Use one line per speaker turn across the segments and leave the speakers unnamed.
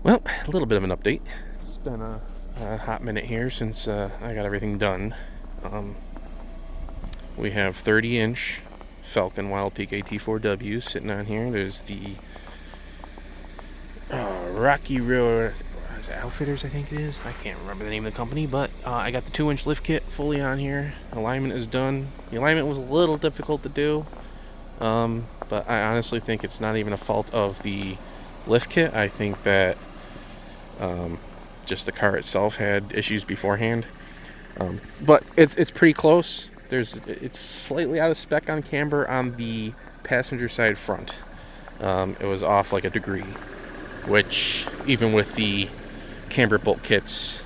Well, a little bit of an update. It's been a hot minute here since I got everything done. Um, we have 30-inch Falcon Wild Peak AT4W sitting on here. There's the Rocky Road Outfitters, I think it is. I can't remember the name of the company, but I got the 2-inch lift kit fully on here. Alignment is done. The alignment was a little difficult to do, but I honestly think it's not even a fault of the lift kit. I think that just the car itself had issues beforehand. But it's pretty close. It's slightly out of spec on camber on the passenger side front. It was off like a degree, which even with the camber bolt kits,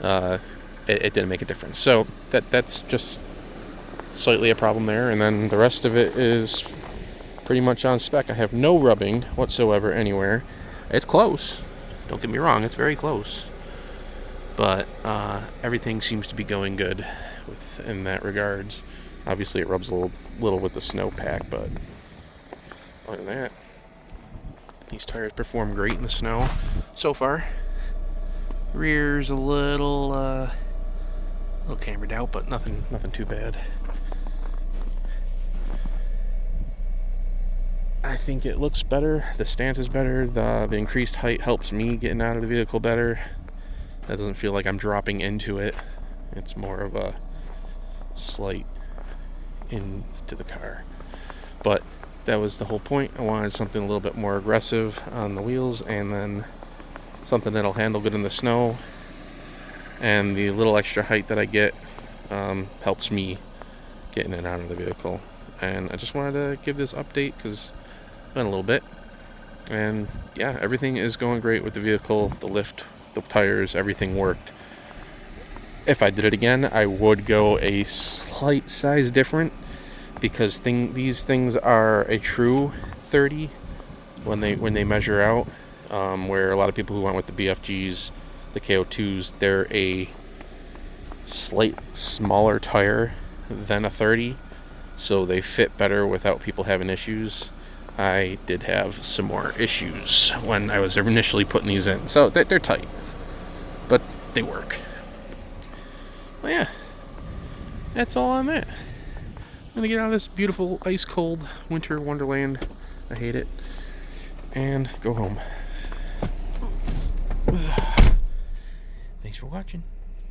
it didn't make a difference. So that's just slightly a problem there. And then the rest of it is pretty much on spec. I have no rubbing whatsoever anywhere. It's close. Don't get me wrong, it's very close. But everything seems to be going good in that regards. Obviously, it rubs a little with the snowpack, but other than that, these tires perform great in the snow so far. Rear's a little cambered out, but nothing too bad. I think it looks better. The stance is better. The increased height helps me getting out of the vehicle better. That doesn't feel like I'm dropping into it. It's more of a slight into the car. But that was the whole point. I wanted something a little bit more aggressive on the wheels, and then something that'll handle good in the snow. And the little extra height that I get helps me getting in and out of the vehicle. And I just wanted to give this update because it's been a little bit. And yeah, everything is going great with the vehicle. The lift, the tires, everything worked. If I did it again, I would go a slight size different because these things are a true 30 when they measure out. Where a lot of people who went with the BFGs, the KO2s, they're a slight smaller tire than a 30, so they fit better without people having issues. I did have some more issues when I was initially putting these in, so they're tight, but they work. Well, yeah, that's all on that. I'm gonna get out of this beautiful ice cold winter wonderland, I hate it, and go home. Thanks for watching.